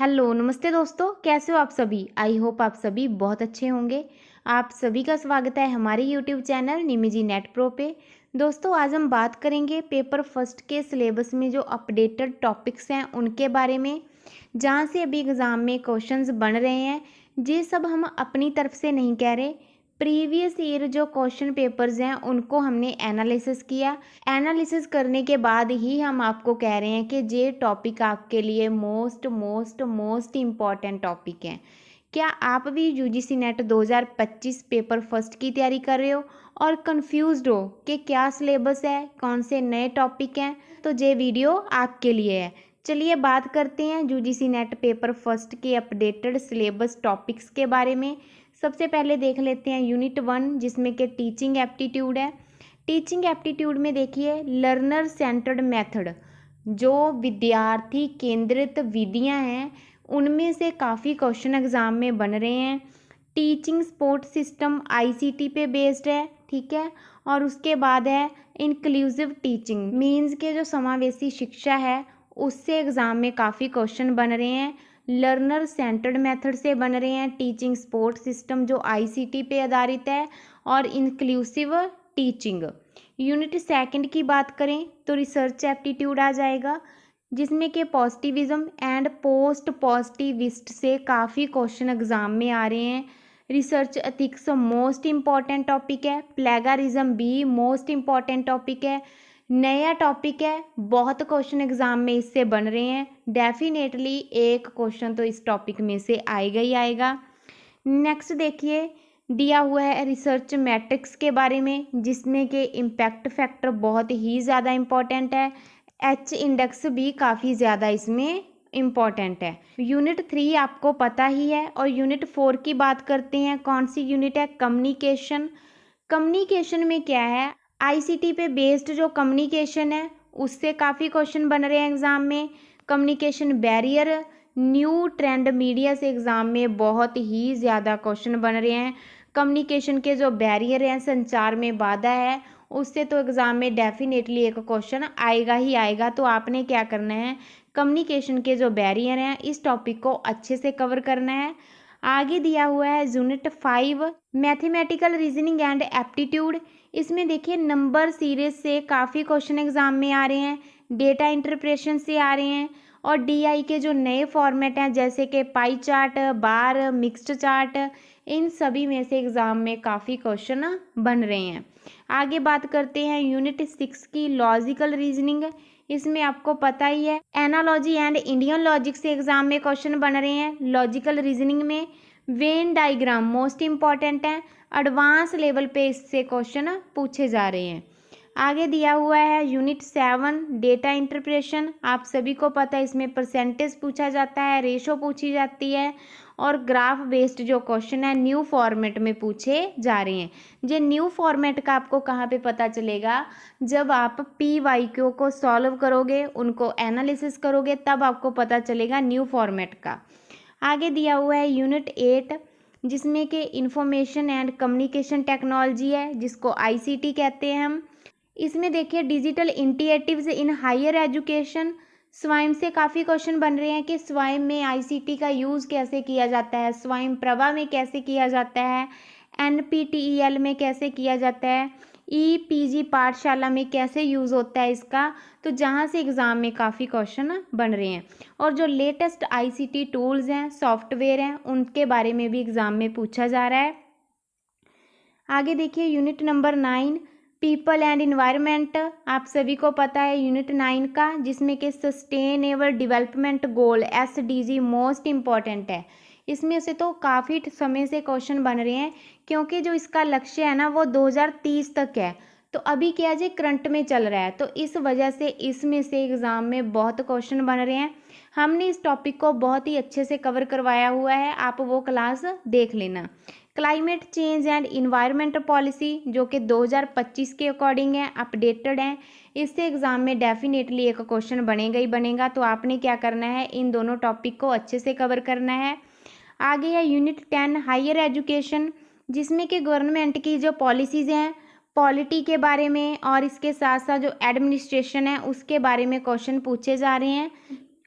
Hello नमस्ते दोस्तों, कैसे हो आप सभी। आई होप आप सभी बहुत अच्छे होंगे। आप सभी का स्वागत है हमारे यूट्यूब चैनल निमिजी नेट प्रो पे। दोस्तों आज हम बात करेंगे पेपर फर्स्ट के सिलेबस में जो अपडेटेड टॉपिक्स हैं उनके बारे में, जहाँ से अभी एग्ज़ाम में क्वेश्चंस बन रहे हैं। ये सब हम अपनी तरफ से नहीं कह रहे, प्रीवियस ईयर जो क्वेश्चन पेपर्स हैं उनको हमने एनालिसिस किया। एनालिसिस करने के बाद ही हम आपको कह रहे हैं कि ये टॉपिक आपके लिए मोस्ट इम्पॉर्टेंट टॉपिक हैं। क्या आप भी यूजीसी नेट 2025 पेपर फर्स्ट की तैयारी कर रहे हो और कंफ्यूज्ड हो कि क्या सिलेबस है, कौन से नए टॉपिक हैं, तो ये वीडियो आपके लिए है। चलिए बात करते हैं यूजीसी नेट पेपर फर्स्ट के अपडेटेड सिलेबस टॉपिक्स के बारे में। सबसे पहले देख लेते हैं यूनिट 1, जिसमें कि टीचिंग एप्टीट्यूड है। टीचिंग एप्टीट्यूड में देखिए लर्नर सेंटर्ड मेथड, जो विद्यार्थी केंद्रित विधियां हैं उनमें से काफ़ी क्वेश्चन एग्जाम में बन रहे हैं। टीचिंग सपोर्ट सिस्टम आईसीटी पे बेस्ड है, ठीक है। और उसके बाद है इंक्लूसिव टीचिंग, मीन्स के जो समावेशी शिक्षा है उससे एग्ज़ाम में काफ़ी क्वेश्चन बन रहे हैं। लर्नर सेंटर्ड मेथड से बन रहे हैं। टीचिंग सपोर्ट सिस्टम जो आईसीटी पे आधारित है, और इंक्लूसिव टीचिंग। यूनिट सेकंड की बात करें तो रिसर्च एप्टीट्यूड आ जाएगा, जिसमें कि पॉजिटिविज्म एंड पोस्ट पॉजिटिविस्ट से काफ़ी क्वेश्चन एग्जाम में आ रहे हैं। Research ethics most important topic है। प्लेगरिज्म भी मोस्ट इम्पॉर्टेंट टॉपिक है। नया टॉपिक है, बहुत क्वेश्चन एग्जाम में इससे बन रहे हैं। डेफिनेटली एक क्वेश्चन तो इस टॉपिक में से आएगा ही आएगा। नेक्स्ट देखिए दिया हुआ है रिसर्च मैट्रिक्स के बारे में, जिसमें कि इम्पैक्ट फैक्टर बहुत ही ज़्यादा इम्पॉर्टेंट है। एच इंडेक्स भी काफ़ी ज़्यादा इसमें इम्पॉर्टेंट है। यूनिट 3 आपको पता ही है। और यूनिट 4 की बात करते हैं। कौन सी यूनिट है? कम्युनिकेशन। कम्युनिकेशन में क्या है, आईसीटी पे बेस्ड जो कम्युनिकेशन है उससे काफ़ी क्वेश्चन बन रहे हैं एग्ज़ाम में। Communication barrier, new trend media से एग्ज़ाम में बहुत ही ज़्यादा क्वेश्चन बन रहे हैं। कम्युनिकेशन के जो बैरियर हैं, संचार में बाधा है, उससे तो एग्ज़ाम में डेफिनेटली एक क्वेश्चन आएगा ही आएगा। तो आपने क्या करना है, कम्युनिकेशन के जो बैरियर हैं इस टॉपिक को अच्छे से कवर करना है। आगे दिया हुआ है unit 5 mathematical reasoning and aptitude. इसमें देखिए नंबर सीरीज से काफ़ी क्वेश्चन एग्जाम में आ रहे हैं, डेटा इंटरप्रेशन से आ रहे हैं, और डीआई के जो नए फॉर्मेट हैं जैसे कि पाई चार्ट, बार, मिक्स्ड चार्ट, इन सभी में से एग्ज़ाम में काफ़ी क्वेश्चन बन रहे हैं। आगे बात करते हैं यूनिट 6 की लॉजिकल रीजनिंग। इसमें आपको पता ही है एनालॉजी एंड इंडियन लॉजिक से एग्जाम में क्वेश्चन बन रहे हैं। लॉजिकल रीजनिंग में वेन डायग्राम मोस्ट इम्पॉर्टेंट है, एडवांस लेवल पे इससे क्वेश्चन पूछे जा रहे हैं। आगे दिया हुआ है यूनिट 7 डेटा इंटरप्रेशन। आप सभी को पता है इसमें परसेंटेज पूछा जाता है, रेशो पूछी जाती है, और ग्राफ बेस्ड जो क्वेश्चन है न्यू फॉर्मेट में पूछे जा रहे हैं। ये न्यू फॉर्मेट का आपको कहाँ पे पता चलेगा, जब आप PYQ को सॉल्व करोगे, उनको एनालिसिस करोगे, तब आपको पता चलेगा न्यू फॉर्मेट का। आगे दिया हुआ है यूनिट 8, जिसमें कि इंफॉर्मेशन एंड कम्युनिकेशन टेक्नोलॉजी है, जिसको ICT कहते हैं हम। इसमें देखिए digital initiatives in higher education, Swayam से काफ़ी क्वेश्चन बन रहे हैं कि स्वायम में ICT का यूज़ कैसे किया जाता है, स्वायम प्रभा में कैसे किया जाता है, NPTEL में कैसे किया जाता है, EPG पाठशाला में कैसे यूज़ होता है इसका। तो जहाँ से एग्ज़ाम में काफ़ी क्वेश्चन बन रहे हैं, और जो लेटेस्ट ICT टूल्स हैं, सॉफ्टवेयर हैं, उनके बारे में भी एग्ज़ाम में पूछा जा रहा है। आगे देखिए unit number 9 people and environment. आप सभी को पता है यूनिट 9 का, जिसमें कि sustainable development goal SDG most important है। इसमें से तो काफ़ी समय से क्वेश्चन बन रहे हैं, क्योंकि जो इसका लक्ष्य है ना वो 2030 तक है। तो अभी क्या जी करंट में चल रहा है, तो इस वजह से इसमें से एग्ज़ाम में बहुत क्वेश्चन बन रहे हैं। हमने इस टॉपिक को बहुत ही अच्छे से कवर करवाया हुआ है, आप वो क्लास देख लेना। Climate change and environment policy, जो कि 2025 के अकॉर्डिंग है, अपडेटेड है, इससे एग्ज़ाम में डेफिनेटली एक क्वेश्चन बनेगा ही बनेगा। तो आपने क्या करना है, इन दोनों टॉपिक को अच्छे से कवर करना है। आगे है यूनिट 10 हायर एजुकेशन, जिसमें कि गवर्नमेंट की जो पॉलिसीज़ हैं, पॉलिटी के बारे में, और इसके साथ साथ जो एडमिनिस्ट्रेशन है उसके बारे में क्वेश्चन पूछे जा रहे हैं।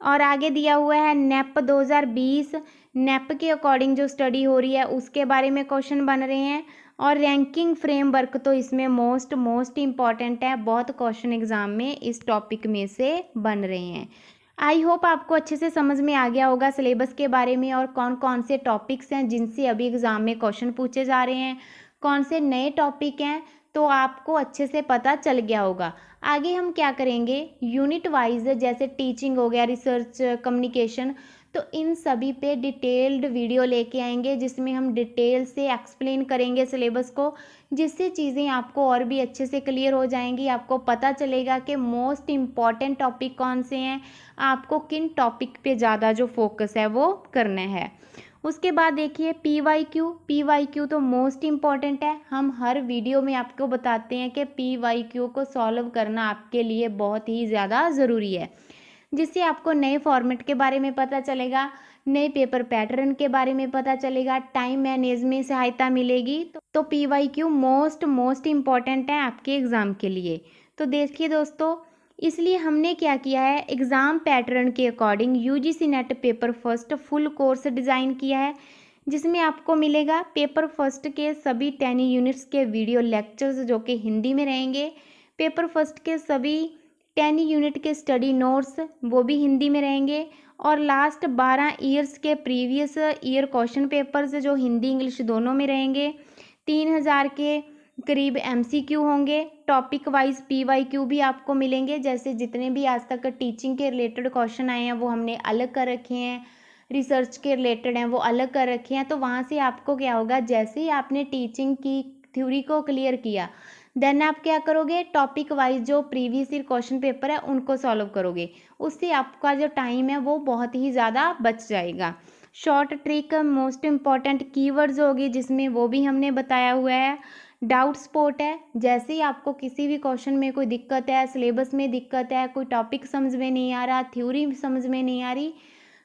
और आगे दिया हुआ है नेप 2020, नेप के अकॉर्डिंग जो स्टडी हो रही है उसके बारे में क्वेश्चन बन रहे हैं। और रैंकिंग फ्रेमवर्क तो इसमें मोस्ट इम्पॉर्टेंट है, बहुत क्वेश्चन एग्जाम में इस टॉपिक में से बन रहे हैं। आई होप आपको अच्छे से समझ में आ गया होगा सिलेबस के बारे में और कौन कौन से टॉपिक्स हैं जिनसे अभी एग्ज़ाम में क्वेश्चन पूछे जा रहे हैं, कौन से नए टॉपिक हैं, तो आपको अच्छे से पता चल गया होगा। आगे हम क्या करेंगे, यूनिट वाइज जैसे टीचिंग हो गया, रिसर्च, कम्युनिकेशन, तो इन सभी पे डिटेल्ड वीडियो लेके आएंगे जिसमें हम डिटेल से एक्सप्लेन करेंगे सिलेबस को, जिससे चीज़ें आपको और भी अच्छे से क्लियर हो जाएंगी। आपको पता चलेगा कि मोस्ट इम्पॉर्टेंट टॉपिक कौन से हैं, आपको किन टॉपिक पे ज़्यादा जो फोकस है वो करना है। उसके बाद देखिए पी वाई क्यू तो मोस्ट इम्पॉर्टेंट है। हम हर वीडियो में आपको बताते हैं कि पी वाई क्यू को सॉल्व करना आपके लिए बहुत ही ज़्यादा ज़रूरी है, जिससे आपको नए फॉर्मेट के बारे में पता चलेगा, नए पेपर पैटर्न के बारे में पता चलेगा, टाइम मैनेज में सहायता मिलेगी। तो P Y Q most important है आपके एग्ज़ाम के लिए। तो देखिए दोस्तों, इसलिए हमने क्या किया है, एग्ज़ाम पैटर्न के according UGC net paper first full course design किया है, जिसमें आपको मिलेगा पेपर फर्स्ट के सभी 10 यूनिट्स के वीडियो लेक्चर्स जो कि हिंदी में रहेंगे, पेपर फर्स्ट के सभी 10 यूनिट के स्टडी नोट्स वो भी हिंदी में रहेंगे, और लास्ट 12 ईयर्स के प्रीवियस ईयर क्वेश्चन पेपर्स जो हिंदी इंग्लिश दोनों में रहेंगे, 3000 के करीब एमसीक्यू होंगे। टॉपिक वाइज पीवाईक्यू भी आपको मिलेंगे, जैसे जितने भी आज तक टीचिंग के रिलेटेड क्वेश्चन आए हैं वो हमने अलग कर रखे हैं, रिसर्च के रिलेटेड हैं वो अलग कर रखे हैं। तो वहाँ से आपको क्या होगा, जैसे ही आपने टीचिंग की थ्योरी को क्लियर किया, देन आप क्या करोगे, टॉपिक वाइज जो प्रीवियस ईयर क्वेश्चन पेपर है उनको सॉल्व करोगे। उससे आपका जो टाइम है वो बहुत ही ज़्यादा बच जाएगा। Short trick, most important keywords होगी जिसमें वो भी हमने बताया हुआ है। डाउट स्पॉट है, जैसे ही आपको किसी भी क्वेश्चन में कोई दिक्कत है, सिलेबस में दिक्कत है, कोई टॉपिक समझ में नहीं आ रहा, थ्योरी समझ में नहीं आ रही,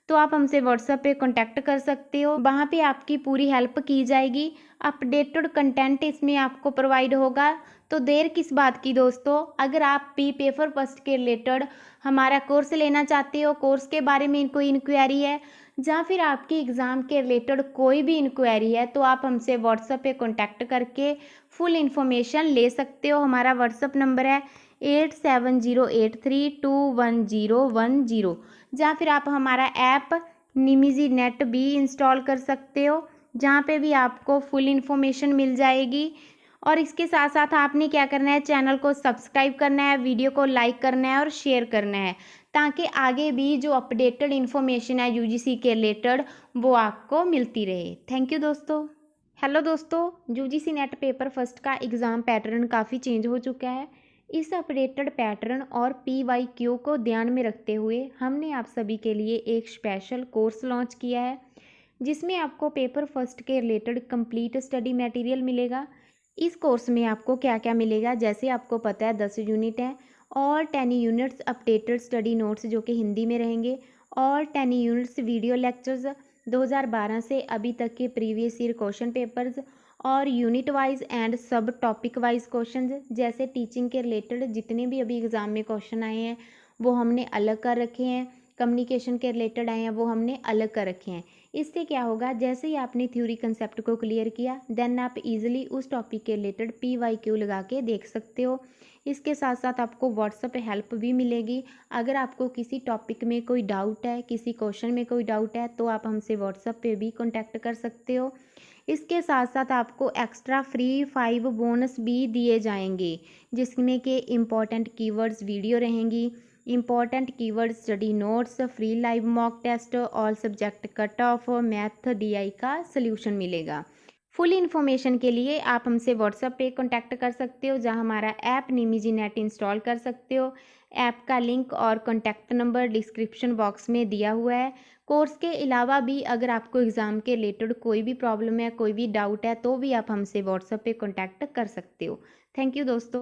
तो आप हमसे व्हाट्सएप पे कांटेक्ट कर सकते हो, वहाँ पे आपकी पूरी हेल्प की जाएगी। अपडेटेड कंटेंट इसमें आपको प्रोवाइड होगा। तो देर किस बात की दोस्तों, अगर आप पेपर फर्स्ट के रिलेटेड हमारा कोर्स लेना चाहते हो, कोर्स के बारे में कोई इंक्वायरी है, या फिर आपकी एग्ज़ाम के रिलेटेड कोई भी इंक्वायरी है, तो आप हमसे व्हाट्सएप पे कांटेक्ट करके फुल इन्फॉर्मेशन ले सकते हो। हमारा व्हाट्सएप नंबर है 8708321010, या फिर आप हमारा ऐप निमिजी नेट भी इंस्टॉल कर सकते हो, जहाँ पे भी आपको फुल इन्फॉर्मेशन मिल जाएगी। और इसके साथ साथ आपने क्या करना है, चैनल को सब्सक्राइब करना है, वीडियो को लाइक करना है और शेयर करना है, ताकि आगे भी जो अपडेटेड इन्फॉर्मेशन है यूजीसी के रिलेटेड वो आपको मिलती रहे। थैंक यू दोस्तों। हेलो दोस्तों, यूजीसी नेट पेपर फर्स्ट का एग्ज़ाम पैटर्न काफ़ी चेंज हो चुका है। इस अपडेटेड पैटर्न और पीवाईक्यू को ध्यान में रखते हुए हमने आप सभी के लिए एक स्पेशल कोर्स लॉन्च किया है, जिसमें आपको पेपर फर्स्ट के रिलेटेड कंप्लीट स्टडी मटेरियल मिलेगा। इस कोर्स में आपको क्या क्या मिलेगा, जैसे आपको पता है 10 यूनिट हैं और 10 यूनिट्स अपडेटेड स्टडी नोट्स जो कि हिंदी में रहेंगे, और 10 यूनिट्स वीडियो लेक्चर्स 2012 से अभी तक के प्रीवियस ईयर क्वेश्चन पेपर्स, और यूनिट वाइज एंड सब टॉपिक वाइज क्वेश्चन, जैसे टीचिंग के रिलेटेड जितने भी अभी एग्ज़ाम में क्वेश्चन आए हैं वो हमने अलग कर रखे हैं, कम्युनिकेशन के रिलेटेड आए हैं वो हमने अलग कर रखे हैं। इससे क्या होगा, जैसे ही आपने थ्योरी कंसेप्ट को क्लियर किया, देन आप इजीली उस टॉपिक के रिलेटेड पीवाईक्यू लगा के देख सकते हो। इसके साथ साथ आपको व्हाट्सएप पे हेल्प भी मिलेगी। अगर आपको किसी टॉपिक में कोई डाउट है, किसी क्वेश्चन में कोई डाउट है, तो आप हमसे व्हाट्सएप पे भी कॉन्टैक्ट कर सकते हो। इसके साथ साथ आपको एक्स्ट्रा फ्री 5 बोनस भी दिए जाएंगे, जिसमें कि इम्पॉर्टेंट कीवर्ड्स वीडियो रहेंगी, important keyword study notes, free live mock test, all subject cut off, math DI का सल्यूशन मिलेगा। फुल इन्फॉर्मेशन के लिए आप हमसे व्हाट्सएप पे कांटेक्ट कर सकते हो, जहां हमारा ऐप निमिजी नेट इंस्टॉल कर सकते हो। ऐप का लिंक और कांटेक्ट नंबर डिस्क्रिप्शन बॉक्स में दिया हुआ है। कोर्स के अलावा भी अगर आपको एग्ज़ाम के रिलेटेड कोई भी प्रॉब्लम है, कोई भी डाउट है, तो भी आप हमसे व्हाट्सएप पे कांटेक्ट कर सकते हो। थैंक यू दोस्तों।